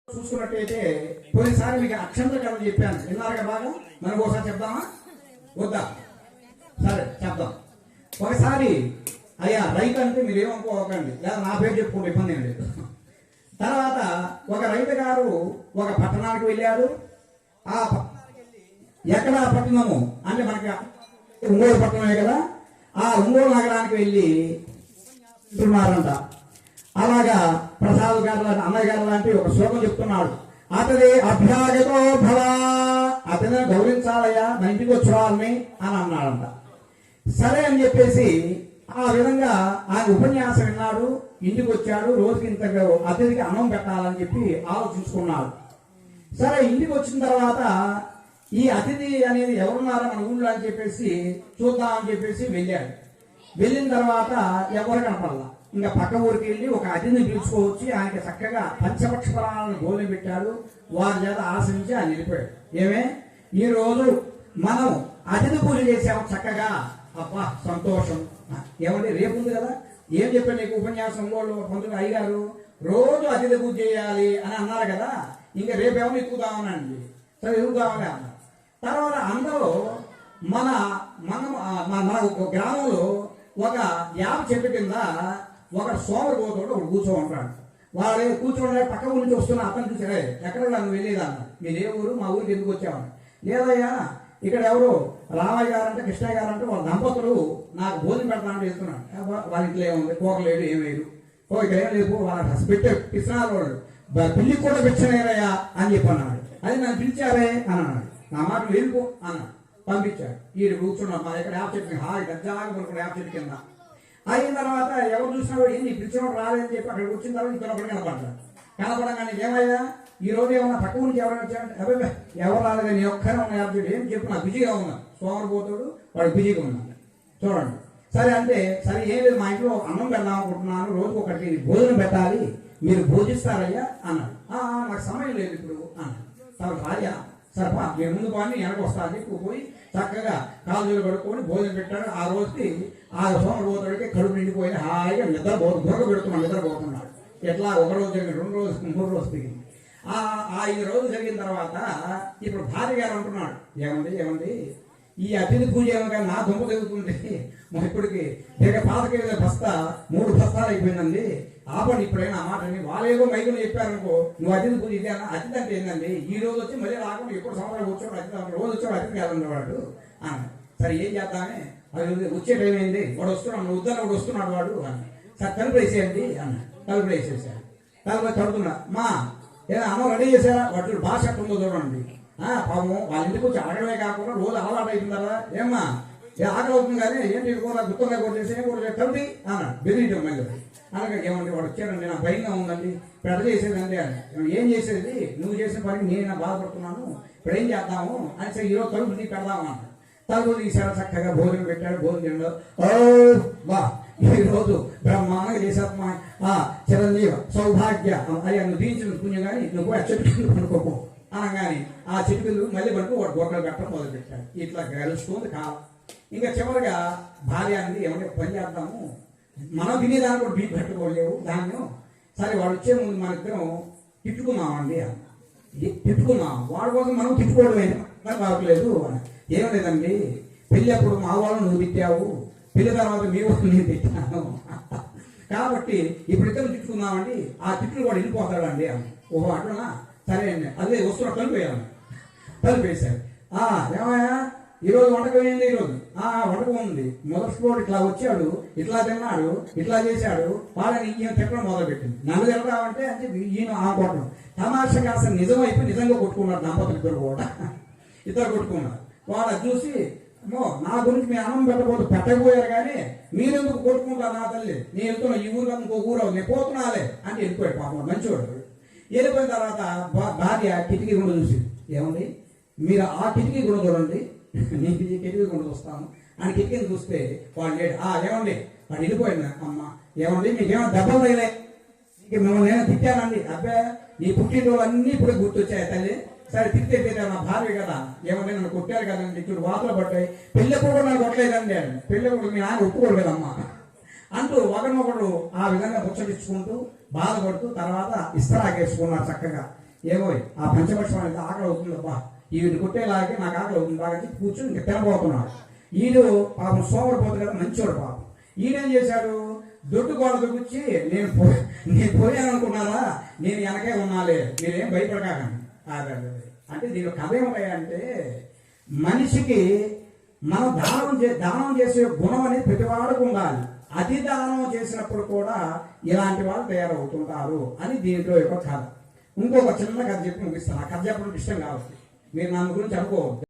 చూసుకున్నట్టయితే పోయినసారి మీకు అక్షంతర కథ చెప్పాను, విన్నారుగా బాగా. మనకు ఒకసారి చెప్దామా వద్దా? సరే చెప్దాం. ఒకసారి అయ్యా రైతు అంటే మీరు ఏమనుకోకండి, లేదా నా పేరు చెప్పుకుంటే ఇబ్బంది ఏం లేదు. తర్వాత ఒక రైతు గారు ఒక పట్టణానికి వెళ్ళారు. ఆ ఎక్కడ పట్టణము అంటే మనకి ఒంగోలు పట్టణమే కదా, ఆ ఒంగోలు నగరానికి వెళ్ళి ఉంటున్నారంట. అలాగా ప్రసాద్ గారు అన్నయ్య గారు లాంటి ఒక శ్లోకం చెప్తున్నాడు. అతని అభ్యాగతో భవ, అతని గౌరవించాలయ్యా, నా ఇంటికి వచ్చురాలని అని అన్నాడంట. సరే అని చెప్పేసి ఆ విధంగా ఆయన ఉపన్యాసం విన్నాడు. ఇంటికి వచ్చాడు. రోజుకి ఇంత అతిథికి అన్నం పెట్టాలని చెప్పి ఆలోచించుకున్నాడు. సరే ఇంటికి వచ్చిన తర్వాత ఈ అతిథి అనేది ఎవరున్నారో మన ఊళ్ళో అని చెప్పేసి చూద్దామని చెప్పేసి వెళ్ళాడు. వెళ్ళిన తర్వాత ఎవరు కనపడలా. ఇంకా పక్క ఊరికి వెళ్ళి ఒక అతిథిని పిలుచుకోవచ్చి ఆయనకి చక్కగా పంచపక్ష ఫలాలను భోజనం పెట్టాడు. వారి చేత ఆశించి ఆయన వెళ్ళిపోయాడు. ఏమే ఈ రోజు మనం అతిథి పూజ చేసాము చక్కగా, అబ్బా సంతోషం. ఏమంటే రేపు ఉంది కదా, ఏం చెప్పాడు నీకు ఉపన్యాసం వాళ్ళు పంతులు అయ్యారు, రోజు అతిథి పూజ చేయాలి అని అన్నారు కదా, ఇంకా రేపు ఏమో ఎక్కుదామనండి. సరే ఎదుగుదామని అన్నారు. తర్వాత అందరూ మన మన మన గ్రామంలో ఒక యాప చెట్టు కింద ఒక సోమరిపోతాడు ఒకడు కూర్చో ఉంటాడు. వాడు కూర్చోండి పక్క ఊరి నుంచి వస్తున్నా అతను చూసాడే, ఎక్కడ నువ్వు వెళ్ళేదన్న, మీరు ఏ ఊరు, మా ఊరికి ఎందుకు వచ్చామని. లేదయ్యా ఇక్కడ ఎవరు రామయ్య గారంటే కృష్ణయ్య గారంటే వాళ్ళ దంపతులు నాకు భోజనం పెడతానంటే వెళ్తున్నాడు. వాళ్ళ ఇంట్లో ఏముంది, కూరలేదు ఏం లేదు, ఇక్కడ ఏం లేదు, వాళ్ళ పెట్టే పిచ్చినారు వాళ్ళు, పిల్లికి కూడా పిచ్చనేరయ్యా అని చెప్పి అన్నాడు. అది నన్ను పిలిచారే అని అన్నాడు. నా మాట వెళ్ళిపో అన్నాడు. పంపించాడు. ఈడు కూర్చున్నాం మా ఇక్కడ యాప్ చెట్టు హాయి గజ్జాగా కొనుక్కున్న యాప్ చెట్టు కింద. అయిన తర్వాత ఎవరు చూసినా కూడా ఏంటి పిలిచినోడు రాలేదని చెప్పి అక్కడ వచ్చిన తర్వాత ఇతను ఒకటి కనపడ్డాడు. కనపడగానే ఏమయ్యా ఈ రోజు ఏమన్నా పక్క నుంచి ఎవరైనా వచ్చారంటే అబ్బాయి ఎవరు రాలేదు, నీ ఒక్కనే ఉన్న యాప్ చెట్టు ఏం చెప్పు, నాకు బిజీగా ఉన్నాను. సోమరిపోతాడు వాడు బిజీగా ఉన్నాడు. చూడండి సరే అంటే సరే ఏం లేదు, మా ఇంట్లో అన్నం పెడదాం అనుకుంటున్నాను, రోజుకు ఒకటి భోజనం పెట్టాలి, మీరు భోజిస్తారయ్యా అన్నాడు. నాకు సమయం లేదు ఇప్పుడు అన్నాడు. తర్వాత రాయ్యా సరపా నేను ముందు పాని వెనక వస్తా అని చెప్పి పోయి చక్కగా కాలు కడుక్కొని భోజనం పెట్టాడు. ఆ రోజుకి ఆ సోమరిపోతాడికి కడుపు నిండిపోయి హాయిగా బుర్ర పెడుతున్నాడు, నిద్రపోతున్నాడు. ఎట్లా ఒక రోజు జరిగింది, 2 రోజులు 3 రోజులు తిరిగింది. 5 రోజులు జరిగిన తర్వాత ఇప్పుడు భార్య గారు అంటున్నాడు, ఏమండి ఈ అతిథి పూజ ఏమో కానీ నా దుంప తిరుగుతుంది, మా ఇప్పటికి పాతకేద బస్తా 3 బస్తాలు అయిపోయిందండి, ఆపండి ఇప్పుడైనా ఆ మాటని. వాళ్ళేదో మైకులు చెప్పారనుకో, నువ్వు అతిథి పూజ ఇదేనా, అతిథి అంటే ఏంటండి, ఈ రోజు వచ్చి మళ్ళీ రాకుండా ఎప్పుడు సంవత్సరాలు వచ్చాడు అతిథి, రోజు వచ్చాడు అతిథి కాదన్నవాడు అని. సరే ఏం చేద్దామే, అది వచ్చే టైం అయింది, వాడు వస్తున్నాడు, నువ్వు వద్దని వాడు వస్తున్నాడు వాడు అని. సరే తలుపు వేసేయండి అన్న. తలుపు వేసేసాడు. తలుపు తడుతున్నా మా ఏదో అన్నం రెడీ చేశారా, వాటి భాష ఉందో చూడండి. పాపం వాళ్ళ ఇంటికి వచ్చి అడగడమే కాకుండా రోజు అలవాటు అయిపోయిందా, ఏమ్మా ఆకలి అవుతుంది కానీ ఏంటి కూడా గుర్తంగా కూడా చేసి కూడా తల్లి అన్నాడు. బెదిరించాం మళ్ళీ అనగా ఏమండి వాడు వచ్చాడండి, నాకు భయంగా ఉందండి, ఇప్పుడు ఎట్లా చేసేదండి అని. ఏం చేసేది, నువ్వు చేసిన పనికి నేను బాధపడుతున్నాను, ఇప్పుడు ఏం చేద్దాము అని సరే ఈరోజు తలుపు నీ పెడదాము అన్నాడు. తలుపు తీసాడు, చక్కగా భోజనం పెట్టాడు. భోజనంలో బా ఈరోజు బ్రహ్మాండంగా చేసేమ్మా, చిరంజీవ సౌభాగ్య అయ్యా నువ్వు దీంచిన పుణ్యం కానీ నువ్వు ఆ చెట్టు పనుకోపో అనగానే ఆ చెట్టులు మళ్ళీ పడుకు వాడు గొర్రెలు పెట్టడం మొదలు పెట్టాడు. ఇట్లా గెలుస్తుంది కాలం. ఇంకా చివరిగా భార్య అనేది ఏమంటే పని చేద్దాము, మనం తినేదాన్ని కూడా బీపీ పెట్టుకోలేవు దాన్ని. సరే వాడు వచ్చే ముందు మన ఇద్దరం తిట్టుకున్నామండి అని. తిట్టుకున్నాం, వాడి కోసం మనం తిట్టుకోవడమే కావట్లేదు అని. ఏం లేదండి, పెళ్ళి అప్పుడు మా వాళ్ళు నువ్వు తిట్టావు, పెళ్లి తర్వాత మీ వాళ్ళు నేను తిట్టాను, కాబట్టి ఇప్పుడు ఇద్దరు తిట్టుకుందామండి, ఆ తిట్లు కూడా వెళ్ళిపోతాడండి అని. ఓహో అట్లనా, సరే అండి, అదే వస్తున్నా కలిపేయాలి. కలిపేశాడు. ఏమయ్యా ఈరోజు వంటకం ఏంది, ఈరోజు వంటకం ఉంది, మొదటి స్పోర్ట్ ఇట్లా వచ్చాడు, ఇట్లా తిన్నాడు, ఇట్లా చేశాడు, వాళ్ళని ఈయన తిట్టడం మొదలుపెట్టింది. నన్ను తిడతామంటే అని చెప్పి ఈయన కొట్టడం తమాషగా అసలు నిజమైపోయి నిజంగా కొట్టుకున్నాడు. దంపతులు ఇద్దరు కూడా ఇద్దరు కొట్టుకున్నారు. వాడు చూసి నా గురించి మీ అన్నం పెట్టకపోయారు కానీ మీరెందుకు కొట్టుకుంటారు నా తల్లి, నేను వెళ్తున్నా ఈ ఊరు ఇంకో ఊరు నేను పోతున్నాలే అని వెళ్ళిపోయాడు. పాపం మంచివాడు. వెళ్ళిపోయిన తర్వాత భార్య కిటికీ గుండా చూసి, ఏమండి మీరు ఆ కిటికీ గుండా చూడండి, నేను కిటికీ గుండా చూస్తాను అని కిటికీని చూస్తే వాడు లేడు. ఏమండి వాడు వెళ్ళిపోయింది. అమ్మ ఏమండి మీకేమో దెబ్బలు తగిలే, మిమ్మల్ని నేను తిట్టానండి. అబ్బాయి నీ పుట్టినరోజు అన్నీ ఇప్పుడు గుర్తొచ్చాయి తల్లి. సరే తిట్టే నా భార్య కదా, ఏమంటే నన్ను కొట్టారు కదండి, ఇప్పుడు వాతలు పట్టాయి, పెళ్ళెప్పుడు కూడా నన్ను కొట్టలేదండి, పెళ్ళెప్పుడు మీ నాన్న ఒప్పుకోడు కదమ్మా అంటూ ఒకరినొకరు ఆ విధంగా ముచ్చటించుకుంటూ బాధపడుతూ తర్వాత ఇస్తరాకేసుకున్నారు చక్కగా. ఏమో ఆ పంచపక్షం అనేది ఆకలి అవుతుందబ్బా, ఈవిని కొట్టేలాగే నాకు ఆకలి అవుతుంది బాగా చెప్పి కూర్చొని ఇంకా తినబోతున్నాడు. ఈడు పాపం సోమరిపోతు కదా, మంచివాడు పాపం. ఈడేం చేశాడు, దొడ్డు గోడకు కూర్చి నేను పోయాను అనుకున్నారా, నేను వెనకే ఉన్నాలే, మీరేం భయపడకండి. అంటే దీని కథ ఏమిటాయంటే, మనిషికి మనం దానం చేసే గుణం అనేది ప్రతివాడుకు ఉండాలి. అతి దానం చేసినప్పుడు కూడా ఇలాంటి వాళ్ళు తయారవుతుంటారు అని దీంట్లో యొక్క కథ. ఇంకొక చిన్న కథ చెప్పి ముగిస్తాను. ఆ కథ చెప్పడం ఇష్టం కాబట్టి మీరు నా గురించి అనుకోవద్దు.